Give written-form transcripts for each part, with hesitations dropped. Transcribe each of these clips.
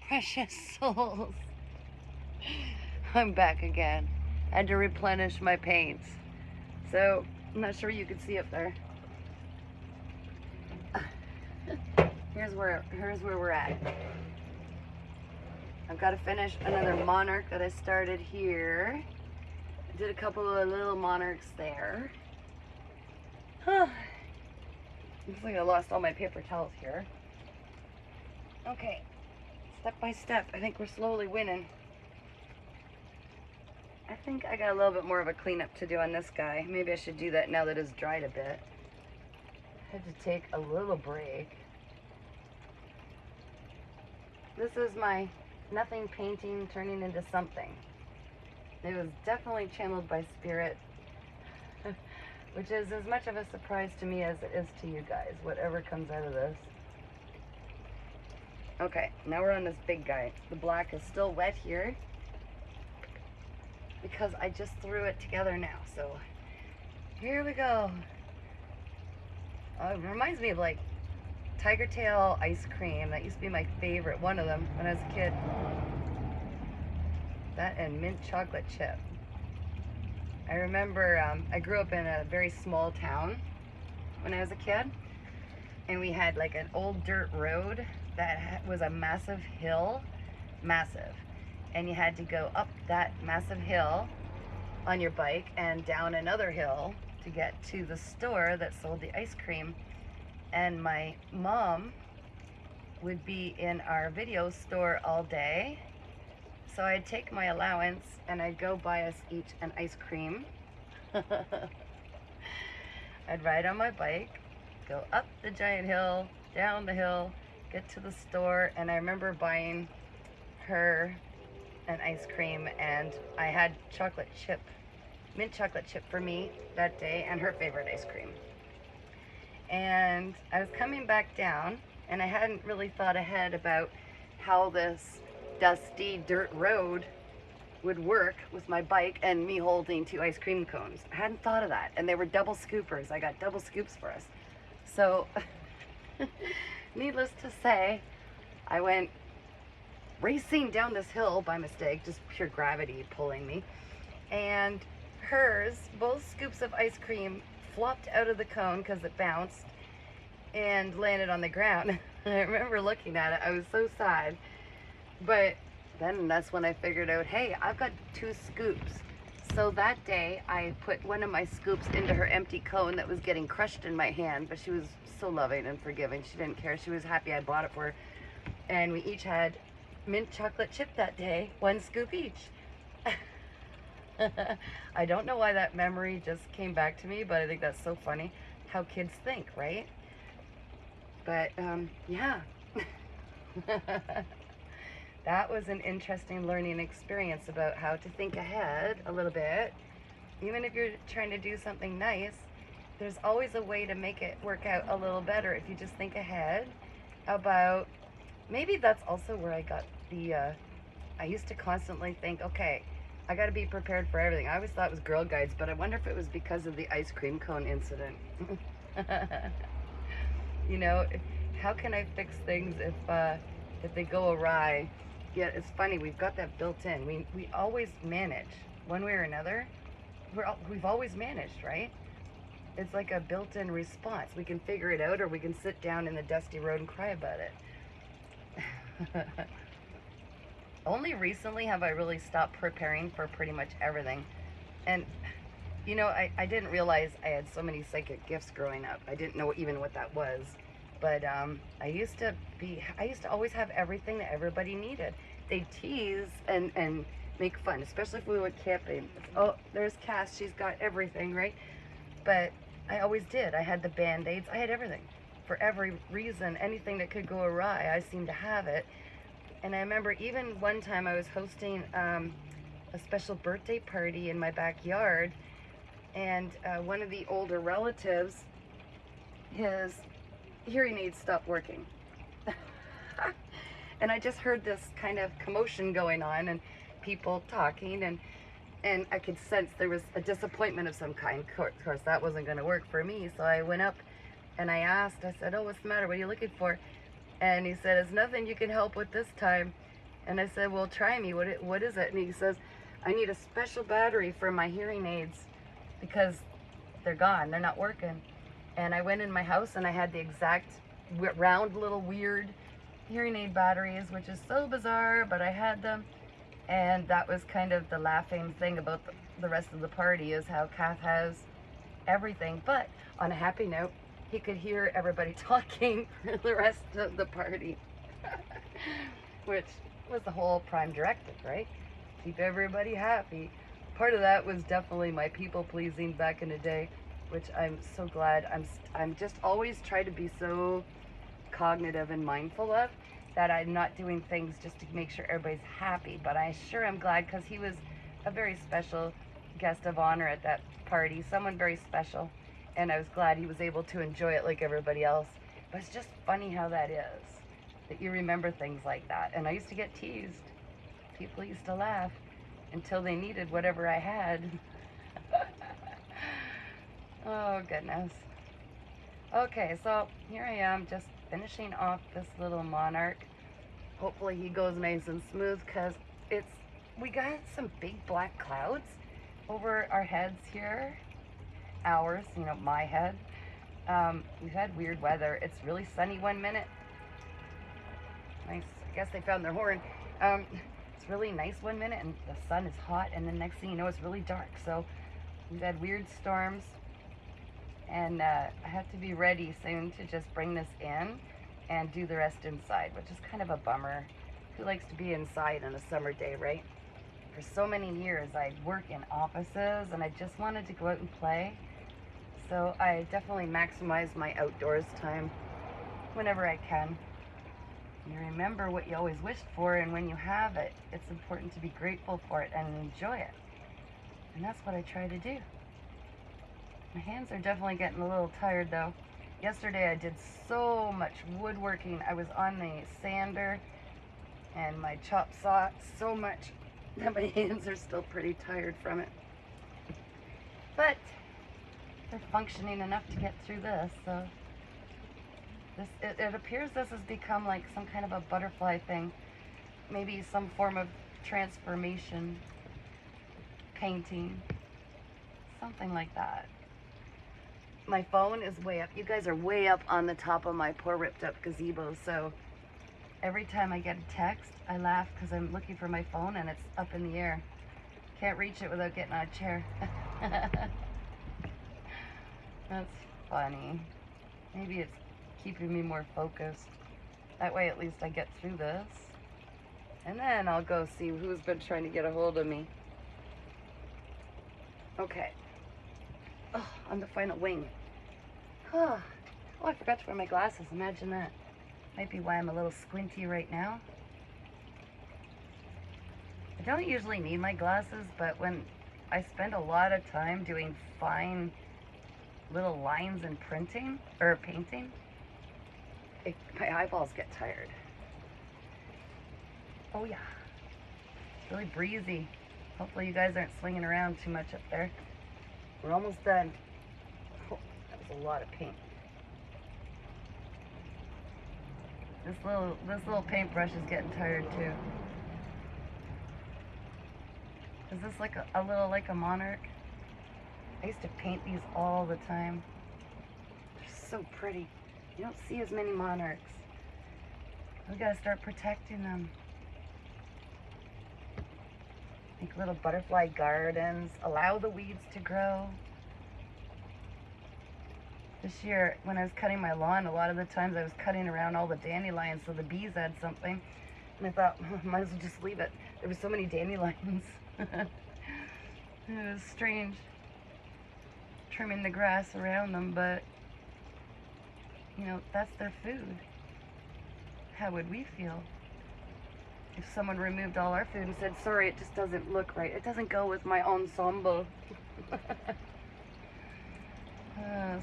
Precious souls. I'm back again. I had to replenish my paints. So, I'm not sure you can see up there. Here's where we're at. I've got to finish another monarch that I started here. I did a couple of little monarchs there. Looks like I lost all my paper towels here. Okay, step by step, I think we're slowly winning. I think I got a little bit more of a cleanup to do on this guy. Maybe I should do that now that it's dried a bit. I had to take a little break. This is my nothing painting turning into something. It was definitely channeled by spirit, which is as much of a surprise to me as it is to you guys, whatever comes out of this. Okay, now we're on this big guy. The black is still wet here because I just threw it together now. So here we go. It reminds me of like Tiger Tail ice cream. That used to be my favorite, one of them, when I was a kid. That and mint chocolate chip. I remember I grew up in a very small town when I was a kid, and we had like an old dirt road that was a massive hill, massive, and you had to go up that massive hill on your bike and down another hill to get to the store that sold the ice cream. And my mom would be in our video store all day, so I'd take my allowance and I'd go buy us each an ice cream. I'd ride on my bike, go up the giant hill, down the hill, get to the store, and I remember buying her an ice cream, and I had chocolate chip, mint chocolate chip for me that day, and her favorite ice cream. And I was coming back down, and I hadn't really thought ahead about how this dusty dirt road would work with my bike and me holding 2 ice cream cones. I hadn't thought of that, and they were double scoopers. I got double scoops for us. So, needless to say, I went racing down this hill by mistake, just pure gravity pulling me, and hers, both scoops of ice cream, flopped out of the cone because it bounced and landed on the ground. I remember looking at it, I was so sad. But then that's when I figured out, hey, I've got 2 scoops. So that day I put one of my scoops into her empty cone that was getting crushed in my hand, but she was so loving and forgiving. She didn't care. She was happy I bought it for her. And we each had mint chocolate chip that day, 1 scoop each. I don't know why that memory just came back to me, but I think that's so funny how kids think, right? But yeah. That was an interesting learning experience about how to think ahead a little bit. Even if you're trying to do something nice, there's always a way to make it work out a little better if you just think ahead about, maybe that's also where I got the, I used to constantly think, okay, I got to be prepared for everything. I always thought it was Girl Guides, but I wonder if it was because of the ice cream cone incident. You know, how can I fix things if they go awry? Yeah, it's funny, we've got that built in. We always manage, one way or another. We've always managed, right? It's like a built-in response. We can figure it out, or we can sit down in the dusty road and cry about it. Only recently have I really stopped preparing for pretty much everything. And, you know, I didn't realize I had so many psychic gifts growing up. I didn't know even what that was. But I used to always have everything that everybody needed. They'd tease and make fun, especially if we went camping. Oh, there's Cass, she's got everything, right? But I always did. I had the Band-Aids, I had everything. For every reason, anything that could go awry, I seemed to have it. And I remember even one time I was hosting a special birthday party in my backyard, and one of the older relatives, his hearing aids stopped working. And I just heard this kind of commotion going on and people talking, and I could sense there was a disappointment of some kind. Of course, that wasn't going to work for me, so I went up and I said, oh, what's the matter? What are you looking for? And he said, it's nothing you can help with this time. And I said, well, try me. What is it? And he says, I need a special battery for my hearing aids because they're gone. They're not working. And I went in my house and I had the exact round little weird hearing aid batteries, which is so bizarre, but I had them. And that was kind of the laughing thing about the rest of the party, is how Kath has everything. But on a happy note, he could hear everybody talking for the rest of the party. Which was the whole prime directive, right? Keep everybody happy. Part of that was definitely my people pleasing back in the day, which I'm so glad. I'm just always try to be so cognitive and mindful of that I'm not doing things just to make sure everybody's happy. But I sure am glad, because he was a very special guest of honor at that party, someone very special, and I was glad he was able to enjoy it like everybody else. But it's just funny how that is, that you remember things like that. And I used to get teased. People used to laugh until they needed whatever I had. Oh, goodness. Okay, so here I am just finishing off this little monarch. Hopefully he goes nice and smooth, because we got some big black clouds over our heads here. Ours, my head. We've had weird weather. It's really sunny one minute. Nice. I guess they found their horn. It's really nice one minute and the sun is hot, and then next thing you know it's really dark. So we've had weird storms, and I have to be ready soon to just bring this in and do the rest inside, which is kind of a bummer. Who likes to be inside on a summer day, right? For so many years I'd work in offices and I just wanted to go out and play. So I definitely maximize my outdoors time whenever I can. You remember what you always wished for, and when you have it, it's important to be grateful for it and enjoy it. And that's what I try to do. My hands are definitely getting a little tired though. Yesterday I did so much woodworking. I was on the sander and my chop saw so much that my hands are still pretty tired from it. But they're functioning enough to get through this, so it appears this has become like some kind of a butterfly thing. Maybe some form of transformation, painting, something like that. My phone is way up. You guys are way up on the top of my poor ripped up gazebo, so every time I get a text, I laugh because I'm looking for my phone and it's up in the air. Can't reach it without getting on a chair. That's funny. Maybe it's keeping me more focused. That way at least I get through this. And then I'll go see who's been trying to get a hold of me. Okay. Oh, on the final wing. Oh, I forgot to wear my glasses. Imagine that. Might be why I'm a little squinty right now. I don't usually need my glasses, but when I spend a lot of time doing fine little lines and printing, or painting, my eyeballs get tired. Oh yeah. It's really breezy. Hopefully you guys aren't swinging around too much up there. We're almost done. Oh, that was a lot of paint. This little paintbrush is getting tired too. Is this like a little like a monarch? I used to paint these all the time. They're so pretty. You don't see as many monarchs. We gotta start protecting them. Make little butterfly gardens. Allow the weeds to grow. This year, when I was cutting my lawn, a lot of the times I was cutting around all the dandelions so the bees had something. And I thought, might as well just leave it. There were so many dandelions. It was strange trimming the grass around them, but that's their food. How would we feel if someone removed all our food and said, sorry, it just doesn't look right. It doesn't go with my ensemble.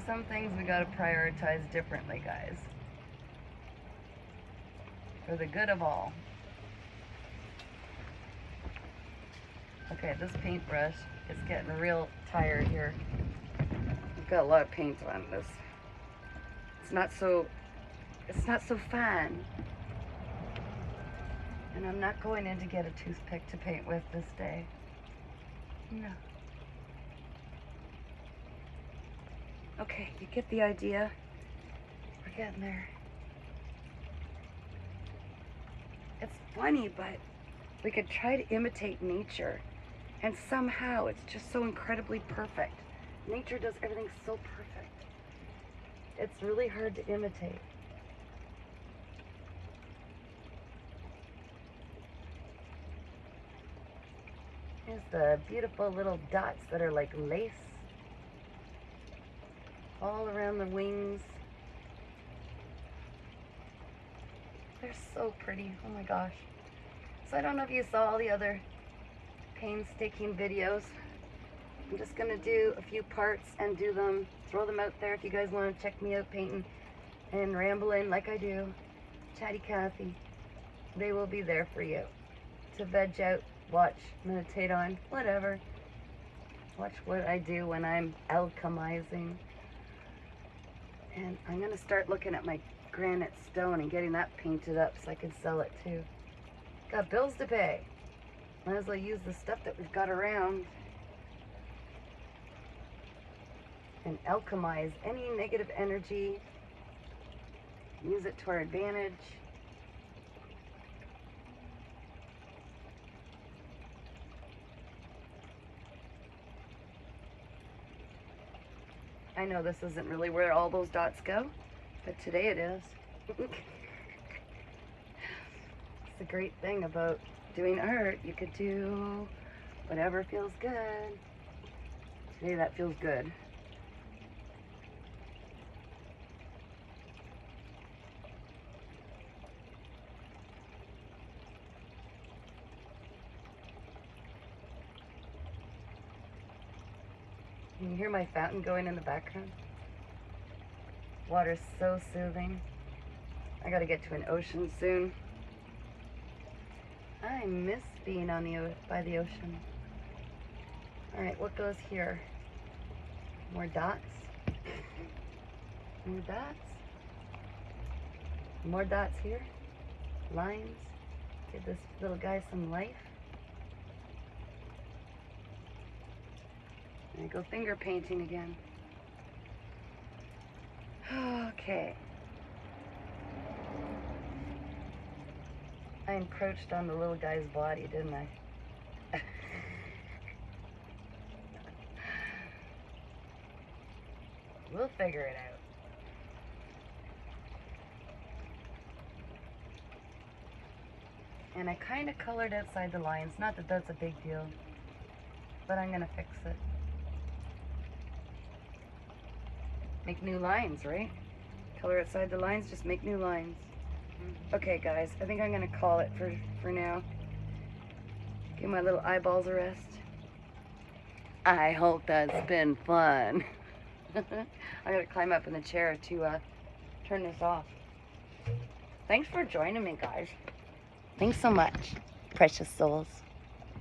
Some things we gotta prioritize differently, guys. For the good of all. Okay, this paintbrush is getting real tired here. I've got a lot of paint on this. It's not so fun. And And I'm not going in to get a toothpick to paint with this day. No. Okay, you get the idea. We're getting there. It's funny, but we could try to imitate nature, and somehow it's just so incredibly perfect. Nature does everything so perfect. It's really hard to imitate. Here's the beautiful little dots that are like lace all around the wings. They're so pretty. Oh my gosh. So I don't know if you saw all the other painstaking videos. I'm just going to do a few parts and do them, throw them out there if you guys want to check me out painting and rambling like I do. Chatty Cathy. They will be there for you to veg out, watch, meditate on, whatever. Watch what I do when I'm alchemizing. And I'm going to start looking at my granite stone and getting that painted up so I can sell it too. Got bills to pay. Might as well use the stuff that we've got around and alchemize any negative energy. Use it to our advantage. I know this isn't really where all those dots go, but today it is. It's the great thing about doing art. You could do whatever feels good. Today that feels good. Can you hear my fountain going in the background? Water's so soothing. I gotta get to an ocean soon. I miss being on by the ocean. Alright, what goes here? More dots. More dots. More dots here. Lines. Give this little guy some life. And I go finger painting again. Okay. I encroached on the little guy's body, didn't I? We'll figure it out. And I kind of colored outside the lines. Not that that's a big deal, but I'm gonna fix it. Make new lines, right? Color outside the lines, just make new lines. Okay, guys, I think I'm gonna call it for now. Give my little eyeballs a rest. I hope that's been fun. I gotta climb up in the chair to turn this off. Thanks for joining me, guys. Thanks so much, precious souls.